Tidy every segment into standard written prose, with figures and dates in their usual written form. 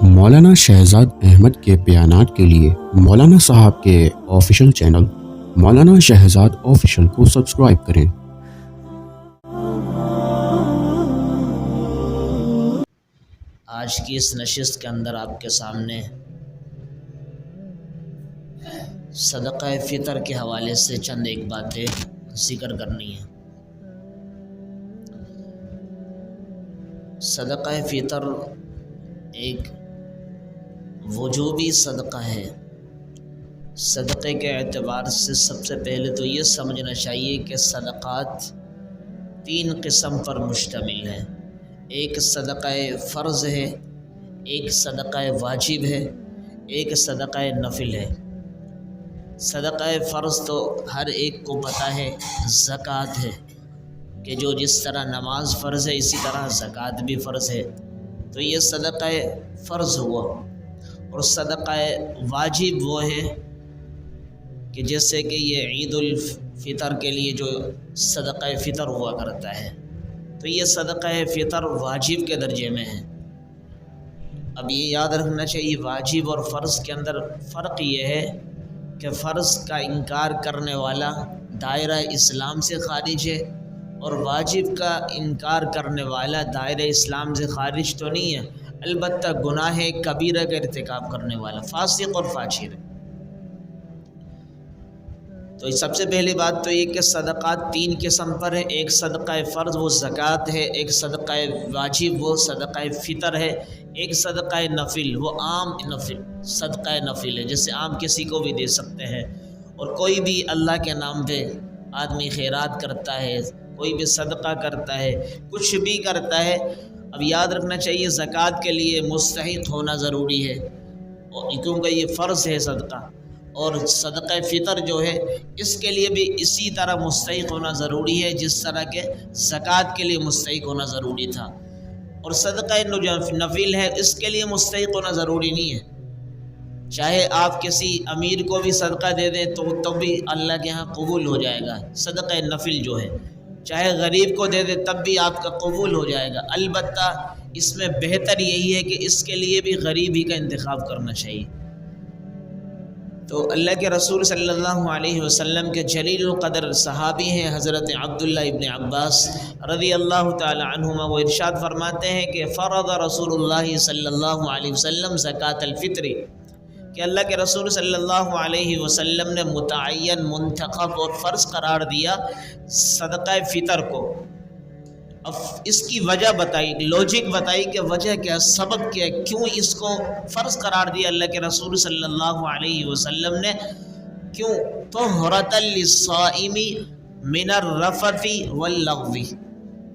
مولانا شہزاد احمد کے بیانات کے لیے مولانا صاحب کے آفیشیل چینل مولانا شہزاد آفیشیل کو سبسکرائب کریں۔ آج کی اس نشست کے اندر آپ کے سامنے صدقہ فطر کے حوالے سے چند ایک باتیں ذکر کرنی ہیں۔ صدقہ فطر ایک وجوبی صدقہ ہے۔ صدقے کے اعتبار سے سب سے پہلے تو یہ سمجھنا چاہیے کہ صدقات 3 قسم پر مشتمل ہیں۔ ایک صدقہ فرض ہے، ایک صدقہ واجب ہے، ایک صدقہ نفل ہے۔ صدقہ فرض تو ہر ایک کو پتہ ہے، زکوٰۃ ہے کہ جو جس طرح نماز فرض ہے اسی طرح زکوٰۃ بھی فرض ہے، تو یہ صدقہ فرض ہوا۔ اور صدقہ واجب وہ ہے کہ جیسے کہ یہ عید الفطر کے لیے جو صدقہ فطر ہوا کرتا ہے، تو یہ صدقہ فطر واجب کے درجے میں ہے۔ اب یہ یاد رکھنا چاہیے واجب اور فرض کے اندر فرق یہ ہے کہ فرض کا انکار کرنے والا دائرہ اسلام سے خارج ہے، اور واجب کا انکار کرنے والا دائرہ اسلام سے خارج تو نہیں ہے، البتہ گناہ کبیرہ کا ارتکاب کرنے والا فاسق اور فاجر ہے۔ تو سب سے پہلی بات تو یہ کہ صدقات 3 قسم پر ہے۔ ایک صدقہ فرض وہ زکوٰۃ ہے، ایک صدقہ واجب وہ صدقہ فطر ہے، ایک صدقہ نفل وہ عام نفل صدقہ نفل ہے، جیسے عام کسی کو بھی دے سکتے ہیں۔ اور کوئی بھی اللہ کے نام پہ آدمی خیرات کرتا ہے، کوئی بھی صدقہ کرتا ہے، کچھ بھی کرتا ہے۔ اب یاد رکھنا چاہیے زکوٰۃ کے لیے مستحق ہونا ضروری ہے، اور کیونکہ یہ فرض ہے صدقہ، اور صدقہ فطر جو ہے اس کے لیے بھی اسی طرح مستحق ہونا ضروری ہے جس طرح کہ زکوٰۃ کے لیے مستحق ہونا ضروری تھا۔ اور صدقہ نفل ہے، اس کے لیے مستحق ہونا ضروری نہیں ہے، چاہے آپ کسی امیر کو بھی صدقہ دے دیں تو بھی اللہ کے ہاں قبول ہو جائے گا۔ صدقہ نفل جو ہے چاہے غریب کو دے دے تب بھی آپ کا قبول ہو جائے گا، البتہ اس میں بہتر یہی ہے کہ اس کے لیے بھی غریب ہی کا انتخاب کرنا چاہیے۔ تو اللہ کے رسول صلی اللہ علیہ وسلم کے جلیل القدر صحابی ہیں حضرت عبداللہ ابن عباس رضی اللہ تعالی عنہما، وہ ارشاد فرماتے ہیں کہ فرض رسول اللہ صلی اللہ علیہ وسلم زکوٰۃ الفطر، کہ اللہ کے رسول صلی اللہ علیہ وسلم نے متعین، منتخب اور فرض قرار دیا صدقہ فطر کو۔ اب اس کی وجہ بتائی، لوجک بتائی کہ وجہ کیا، سبب کیا، کیوں اس کو فرض قرار دیا اللہ کے رسول صلی اللہ علیہ وسلم نے، کیوں؟ طہرۃ للصائم من الرفث واللغو،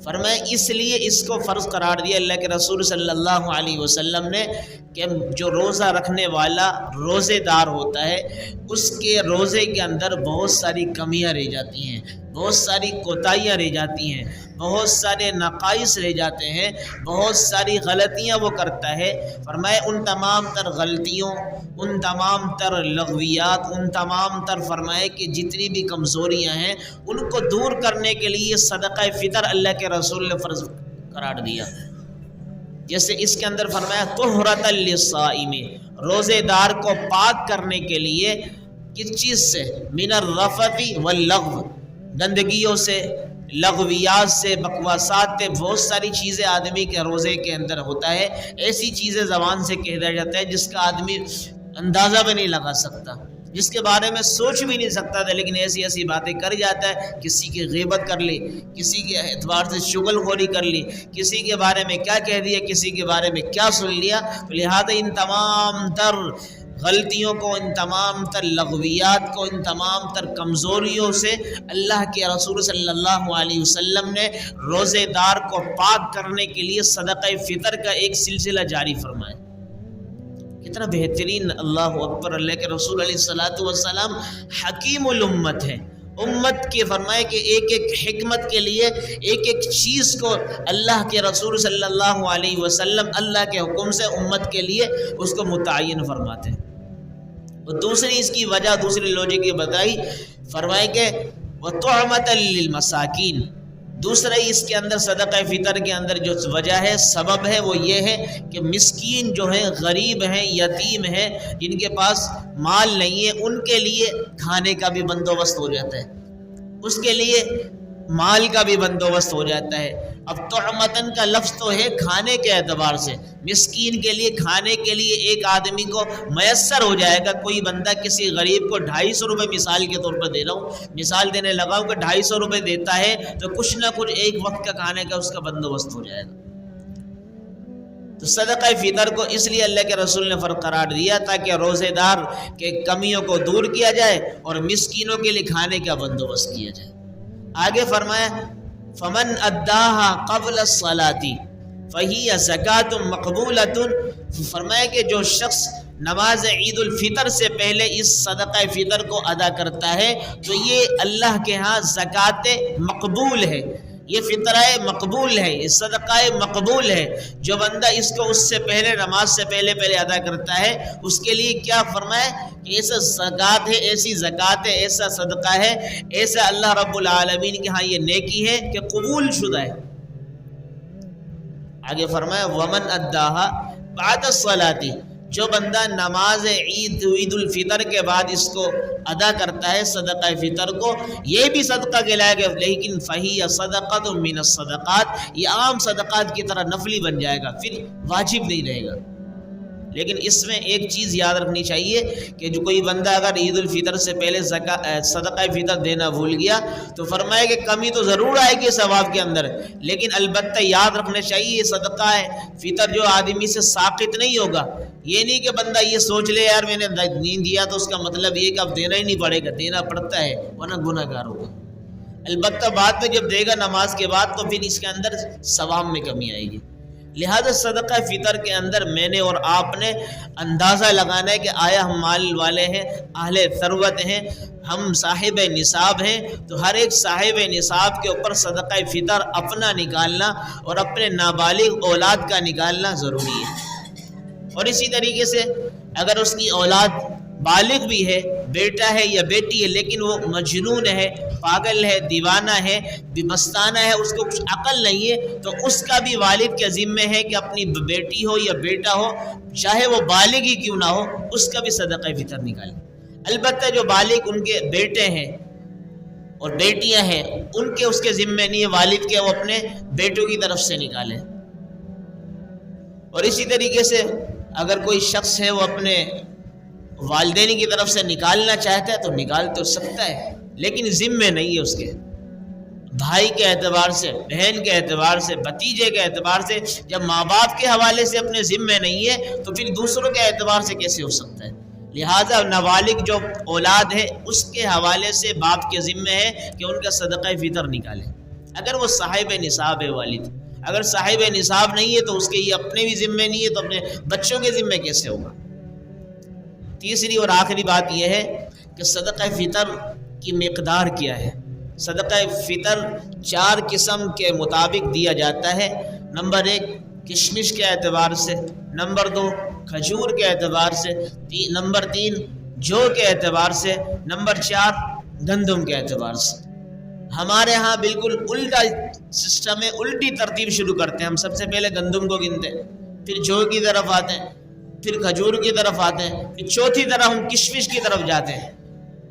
فرمایا اس لیے اس کو فرض قرار دیا اللہ کے رسول صلی اللہ علیہ وسلم نے کہ جو روزہ رکھنے والا روزے دار ہوتا ہے اس کے روزے کے اندر بہت ساری کمیاں رہ جاتی ہیں، بہت ساری کوتاہیاں رہ جاتی ہیں، بہت سارے نقائص رہ جاتے ہیں، بہت ساری غلطیاں وہ کرتا ہے۔ فرمایا ان تمام تر غلطیوں، ان تمام تر لغویات، ان تمام تر فرمائے کہ جتنی بھی کمزوریاں ہیں ان کو دور کرنے کے لیے صدقہ فطر اللہ کے رسول نے فرض قرار دیا۔ جیسے اس کے اندر فرمایا طہرۃ للصائم، روزے دار کو پاک کرنے کے لیے کس چیز سے؟ من الرفث واللغو، گندگیوں سے، لغویات سے، بکواسات سے، بہت ساری چیزیں آدمی کے روزے کے اندر ہوتا ہے، ایسی چیزیں زبان سے کہہ دیا جاتا ہے جس کا آدمی اندازہ بھی نہیں لگا سکتا، جس کے بارے میں سوچ بھی نہیں سکتا تھا، لیکن ایسی ایسی باتیں کر جاتا ہے، کسی کی غیبت کر لی، کسی کے اعتبار سے چغل خوری کر لی، کسی کے بارے میں کیا کہہ دیا، کسی کے بارے میں کیا سن لیا۔ تو لہذا ان تمام تر غلطیوں کو، ان تمام تر لغویات کو، ان تمام تر کمزوریوں سے اللہ کے رسول صلی اللہ علیہ وسلم نے روزے دار کو پاک کرنے کے لیے صدقہ فطر کا ایک سلسلہ جاری فرمایا۔ کتنا بہترین، اللہ اکبر، اللہ کے رسول علیہ الصلوۃ والسلام حکیم الامت ہے۔ امت کے فرمائے کہ ایک ایک حکمت کے لیے، ایک ایک چیز کو اللہ کے رسول صلی اللہ علیہ وسلم اللہ کے حکم سے امت کے لیے اس کو متعین فرماتے ہیں۔ اور دوسری اس کی وجہ، دوسری لوجک یہ بتائی، فرمائے کہ وَطُعْمَةً لِّلْمَسَاكِينِ، دوسرا اس کے اندر صدقہ فطر کے اندر جو وجہ ہے، سبب ہے، وہ یہ ہے کہ مسکین جو ہیں، غریب ہیں، یتیم ہیں، جن کے پاس مال نہیں ہے، ان کے لیے کھانے کا بھی بندوبست ہو جاتا ہے، اس کے لیے مال کا بھی بندوبست ہو جاتا ہے۔ اب طعمتن کا لفظ تو ہے کھانے کے اعتبار سے، مسکین کے لیے کھانے کے لیے ایک آدمی کو میسر ہو جائے گا۔ کوئی بندہ کسی غریب کو 250 روپے مثال کے طور پر دے رہا ہوں، مثال دینے لگا ہوں کہ 250 روپے دیتا ہے تو کچھ نہ کچھ ایک وقت کا کھانے کا اس کا بندوبست ہو جائے گا۔ تو صدقہ فطر کو اس لیے اللہ کے رسول نے فرض قرار دیا تاکہ روزے دار کے کمیوں کو دور کیا جائے اور مسکینوں کے لیے کھانے کا بندوبست کیا جائے۔ آگے فرمایا فمن اداہا قبل الصلاۃ فہی زکوۃ مقبولۃ، فرمایا کہ جو شخص نماز عید الفطر سے پہلے اس صدقہ فطر کو ادا کرتا ہے تو یہ اللہ کے ہاں زکوٰۃ مقبول ہے، یہ فطرہ مقبول ہے، یہ صدقہ مقبول ہے۔ جو بندہ اس کو اس سے پہلے، نماز سے پہلے ادا کرتا ہے، اس کے لیے کیا فرمایا کہ ایسا زکوٰۃ ہے، ایسی زکوٰۃ ہے، ایسا صدقہ ہے، ایسا اللہ رب العالمین کے ہاں یہ نیکی ہے کہ قبول شدہ ہے۔ آگے فرمایا ومن اداہا بعد الصلاۃ، جو بندہ نماز عید الفطر کے بعد اس کو ادا کرتا ہے صدقہ فطر کو، یہ بھی صدقہ کہلائے گا، لیکن فہی صدقۃ من الصدقات، یہ عام صدقات کی طرح نفلی بن جائے گا، پھر واجب نہیں رہے گا۔ لیکن اس میں ایک چیز یاد رکھنی چاہیے کہ جو کوئی بندہ اگر عید الفطر سے پہلے صدقہ فطر دینا بھول گیا تو فرمایا کہ کمی تو ضرور آئے گی ثواب کے اندر، لیکن البتہ یاد رکھنا چاہیے یہ صدقہ ہے فطر جو آدمی سے ساقط نہیں ہوگا۔ یہ نہیں کہ بندہ یہ سوچ لے یار میں نے نہیں دیا تو اس کا مطلب یہ کہ اب دینا ہی نہیں پڑے گا، دینا پڑتا ہے ورنہ گناہ گار ہوگا۔ البتہ بعد میں جب دے گا نماز کے بعد تو پھر اس کے اندر ثواب میں کمی آئے گی۔ لہذا صدقہ فطر کے اندر میں نے اور آپ نے اندازہ لگانا ہے کہ آیا ہم مال والے ہیں، اہل ثروت ہیں، ہم صاحب نصاب ہیں، تو ہر ایک صاحب نصاب کے اوپر صدقہ فطر اپنا نکالنا اور اپنے نابالغ اولاد کا نکالنا ضروری ہے۔ اور اسی طریقے سے اگر اس کی اولاد بالغ بھی ہے، بیٹا ہے یا بیٹی ہے، لیکن وہ مجنون ہے، پاگل ہے، دیوانہ ہے، مستانہ ہے، اس کو کچھ عقل نہیں ہے، تو اس کا بھی والد کے ذمہ ہے کہ اپنی بیٹی ہو یا بیٹا ہو، چاہے وہ بالغ ہی کیوں نہ ہو، اس کا بھی صدقہ فطر نکالے۔ البتہ جو بالغ ان کے بیٹے ہیں اور بیٹیاں ہیں، ان کے اس کے ذمہ نہیں ہے والد کے، وہ اپنے بیٹوں کی طرف سے نکالے۔ اور اسی طریقے سے اگر کوئی شخص ہے وہ اپنے والدین کی طرف سے نکالنا چاہتا ہے تو نکال تو سکتا ہے، لیکن ذمہ نہیں ہے اس کے۔ بھائی کے اعتبار سے، بہن کے اعتبار سے، بھتیجے کے اعتبار سے جب ماں باپ کے حوالے سے اپنے ذمہ نہیں ہے تو پھر دوسروں کے اعتبار سے کیسے ہو سکتا ہے؟ لہٰذا نابالغ جو اولاد ہے اس کے حوالے سے باپ کے ذمہ ہے کہ ان کا صدقہ فطر نکالے، اگر وہ صاحب نصاب ہے والد۔ اگر صاحب نصاب نہیں ہے تو اس کے یہ اپنے بھی ذمہ نہیں ہے تو اپنے بچوں کے ذمہ کیسے ہوگا؟ تیسری اور آخری بات یہ ہے کہ صدقہ فطر کی مقدار کیا ہے۔ صدقہ فطر 4 قسم کے مطابق دیا جاتا ہے۔ نمبر 1 کشمش کے اعتبار سے، نمبر 2 کھجور کے اعتبار سے، نمبر 3 جو کے اعتبار سے، نمبر 4 گندم کے اعتبار سے۔ ہمارے ہاں بالکل الٹا سسٹم ہے، الٹی ترتیب شروع کرتے ہیں۔ ہم سب سے پہلے گندم کو گنتے ہیں، پھر جو کی طرف آتے ہیں، پھر کھجور کی طرف آتے ہیں، پھر چوتھی طرف ہم کشمش کی طرف جاتے ہیں۔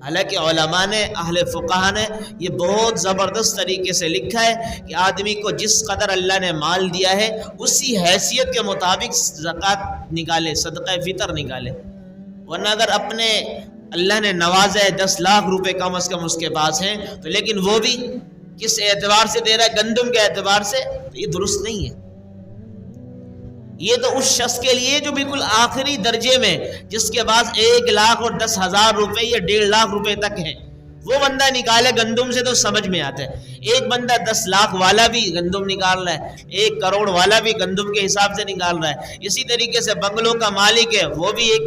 حالانکہ علماء نے، اہل فقہ نے یہ بہت زبردست طریقے سے لکھا ہے کہ آدمی کو جس قدر اللہ نے مال دیا ہے اسی حیثیت کے مطابق زکوٰۃ نکالے، صدقہ فطر نکالے۔ ورنہ اگر اپنے اللہ نے نوازا ہے 10 لاکھ روپے کم از کم اس کے پاس ہیں تو لیکن وہ بھی کس اعتبار سے دے رہا ہے؟ گندم کے اعتبار سے، تو یہ درست نہیں ہے۔ یہ تو اس شخص کے لیے جو بالکل آخری درجے میں، جس کے پاس 1 لاکھ اور 10,000 روپے یا 1.5 لاکھ روپے تک ہیں، وہ بندہ نکالے گندم سے تو سمجھ میں آتا ہے۔ ایک بندہ 10 لاکھ والا بھی گندم نکال رہا ہے، 1 کروڑ والا بھی گندم کے حساب سے نکال رہا ہے، اسی طریقے سے بنگلوں کا مالک ہے وہ بھی ایک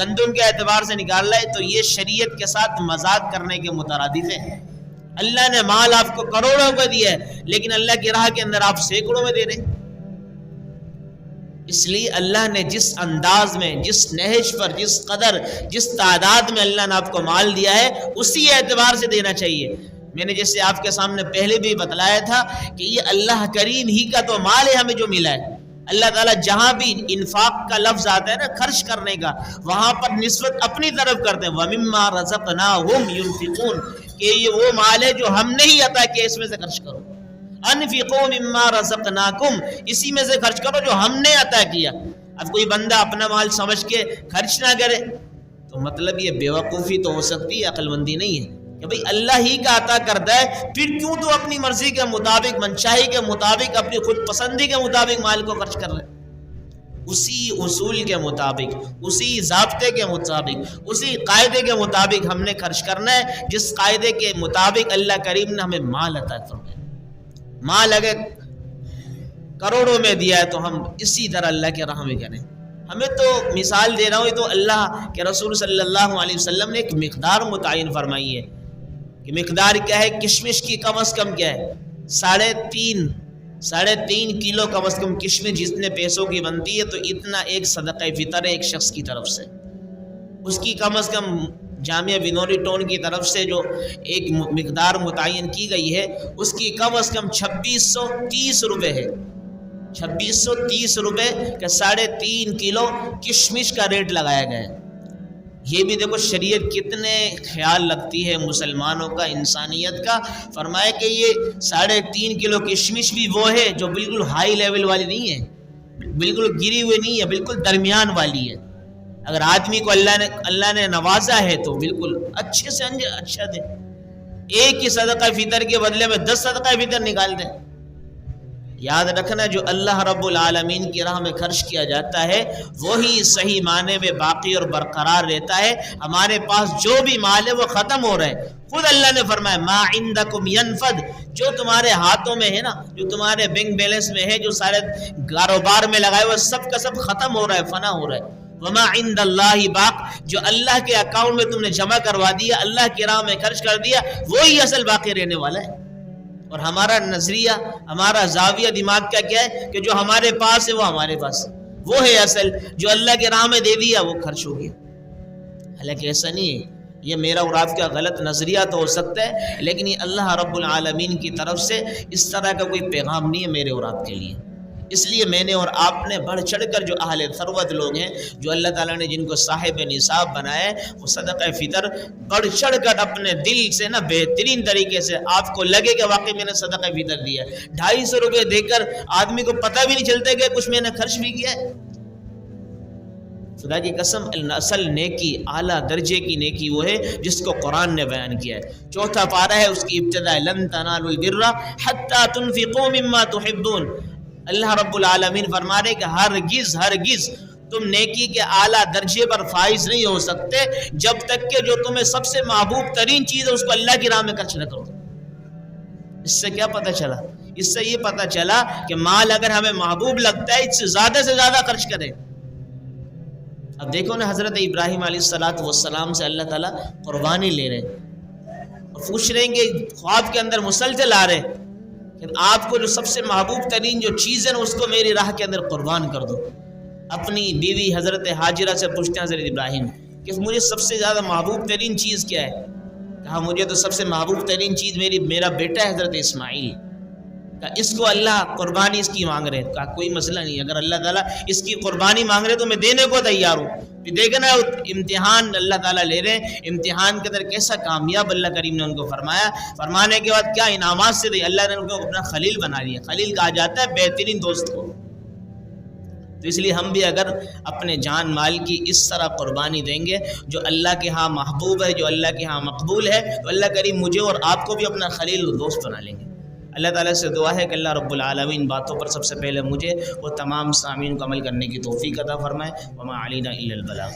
گندم کے اعتبار سے نکال رہا ہے۔ تو یہ شریعت کے ساتھ مذاق کرنے کے مترادف ہے۔ اللہ نے مال آپ کو کروڑوں کا دیا ہے، لیکن اللہ کی راہ کے اندر آپ سینکڑوں میں دے رہے ہیں۔ اس لیے اللہ نے جس انداز میں، جس نہج پر، جس قدر، جس تعداد میں اللہ نے آپ کو مال دیا ہے اسی اعتبار سے دینا چاہیے۔ میں نے جیسے آپ کے سامنے پہلے بھی بتلایا تھا کہ یہ اللہ کریم ہی کا تو مال ہے ہمیں جو ملا ہے. اللہ تعالیٰ جہاں بھی انفاق کا لفظ آتا ہے نا، خرچ کرنے کا، وہاں پر نسبت اپنی طرف کرتے ہیں. وَمِمَّا رَزَقْنَاهُمْ يُنْفِقُونَ کہ یہ وہ مال ہے جو ہم نے ہی عطا کیا، اس میں سے خرچ کرو. انفقوا مما رزقناکم، اسی میں سے خرچ کرو جو ہم نے عطا کیا. اب کوئی بندہ اپنا مال سمجھ کے خرچ نہ کرے تو مطلب یہ بے وقوفی تو ہو سکتی ہے، عقل مندی نہیں ہے. کہ بھئی اللہ ہی کا عطا کرتا ہے، پھر کیوں تو اپنی مرضی کے مطابق، منشاہی کے مطابق، اپنی خود پسندی کے مطابق مال کو خرچ کر رہے؟ اسی اصول کے مطابق، اسی ضابطے کے مطابق، اسی قاعدے کے مطابق ہم نے خرچ کرنا ہے جس قاعدے کے مطابق اللہ کریم نے ہمیں مال عطا فرمایا. مال اگر کروڑوں میں دیا ہے تو ہم اسی طرح اللہ کے راہ میں کریں. ہمیں تو مثال دے رہا ہوں، تو اللہ کے رسول صلی اللہ علیہ وسلم نے ایک مقدار متعین فرمائی ہے کہ مقدار کیا ہے. کشمش کی کم از کم کیا ہے، 3.5 کلو کم از کم کشمش جتنے پیسوں کی بنتی ہے، تو اتنا ایک صدقہ فطر ہے ایک شخص کی طرف سے. اس کی کم از کم جامعہ بنوری ٹون کی طرف سے جو ایک مقدار متعین کی گئی ہے، اس کی کم از کم 2630 روپے ہے. 2630 روپے کا 3.5 کلو کشمش کا ریٹ لگایا گیا ہے. یہ بھی دیکھو شریعت کتنے خیال رکھتی ہے مسلمانوں کا، انسانیت کا. فرمایا کہ یہ 3.5 کلو کشمش بھی وہ ہے جو بالکل ہائی لیول والی نہیں ہے، بالکل گری ہوئی نہیں ہے، بالکل درمیان والی ہے. اگر آدمی کو اللہ نے نوازا ہے تو بالکل اچھے سے اچھا دے. ایک ہی صدقہ فطر کے بدلے میں 10 صدقہ فطر نکال دیں. یاد رکھنا جو اللہ رب العالمین کی راہ میں خرچ کیا جاتا ہے وہی صحیح معنی میں باقی اور برقرار رہتا ہے. ہمارے پاس جو بھی مال ہے وہ ختم ہو رہا ہے. خود اللہ نے فرمایا ما عندکم ینفد، جو تمہارے ہاتھوں میں ہے نا، جو تمہارے بینک بیلنس میں ہے، جو سارے کاروبار میں لگائے وہ سب کا سب ختم ہو رہا ہے، فنا ہو رہا ہے. وما عند اللہ باق، جو اللہ کے اکاؤنٹ میں تم نے جمع کروا دیا، اللہ کی راہ میں خرچ کر دیا، وہی اصل باقی رہنے والا ہے. اور ہمارا نظریہ، ہمارا زاویہ دماغ کا کیا ہے کہ جو ہمارے پاس ہے وہ ہمارے پاس، وہ ہے اصل. جو اللہ کے راہ میں دے دیا وہ خرچ ہو گیا. حالانکہ ایسا نہیں ہے. یہ میرا اور آپ کا غلط نظریہ تو ہو سکتا ہے، لیکن یہ اللہ رب العالمین کی طرف سے اس طرح کا کوئی پیغام نہیں ہے میرے اور آپ کے لیے. اس لیے میں نے اور آپ نے بڑھ چڑھ کر جو اہل ثروت لوگ ہیں، جو اللہ تعالیٰ نے جن کو صاحب نصاب بنایا ہے، وہ صدقہ فطر بڑھ چڑھ کر اپنے دل سے نا بہترین طریقے سے آپ کو لگے کہ واقعی میں نے صدقہ فطر دیا ہے. 250 روپے دے کر آدمی کو پتہ بھی نہیں چلتا کہ کچھ میں نے خرچ بھی کیا ہے. خدا کی قسم اصل نیکی، اعلیٰ درجے کی نیکی وہ ہے جس کو قرآن نے بیان کیا ہے. 4 پارہ ہے، اس کی ابتدا ہے لن تنالوا البر حتی تنفقوا مما تحبون. اللہ رب العالمین فرما رہے کہ ہرگز تم نیکی کے اعلیٰ درجے پر فائز نہیں ہو سکتے جب تک کہ جو تمہیں سب سے محبوب ترین چیز ہے اس کو اللہ کی راہ میں خرچ نہ کرو. اس سے کیا پتہ چلا؟ اس سے یہ پتہ چلا کہ مال اگر ہمیں محبوب لگتا ہے اس سے زیادہ خرچ کریں. اب دیکھو نا، حضرت ابراہیم علیہ السلام سے اللہ تعالیٰ قربانی لے رہے اور پوچھ رہے ہیں کہ خواب کے اندر مسلسل آ رہے کہ آپ کو جو سب سے محبوب ترین جو چیز ہے نا اس کو میری راہ کے اندر قربان کر دو. اپنی بیوی حضرت حاجرہ سے پوچھتے ہیں حضرت ابراہیم کہ مجھے سب سے زیادہ محبوب ترین چیز کیا ہے؟ کہا مجھے تو سب سے محبوب ترین چیز میرا بیٹا ہے حضرت اسماعیل. کہا اس کو اللہ قربانی اس کی مانگ رہے. کہا کوئی مسئلہ نہیں، اگر اللہ تعالیٰ اس کی قربانی مانگ رہے تو میں دینے کو تیار ہوں. دیکھنا امتحان اللہ تعالیٰ لے رہے ہیں، امتحان کے اندر کیسا کامیاب اللہ کریم نے ان کو فرمایا. فرمانے کے بعد کیا انعامات سے دی، اللہ نے ان کو اپنا خلیل بنا لیا. خلیل کہا جاتا ہے بہترین دوست کو. تو اس لیے ہم بھی اگر اپنے جان مال کی اس طرح قربانی دیں گے جو اللہ کے ہاں محبوب ہے، جو اللہ کے ہاں مقبول ہے، تو اللہ کریم مجھے اور آپ کو بھی اپنا خلیل اور دوست بنا لیں گے. اللہ تعالیٰ سے دعا ہے کہ اللہ رب العالمین باتوں پر سب سے پہلے مجھے اور تمام سامعین کو عمل کرنے کی توفیق عطا فرمائے. وما علینا الا البلاغ.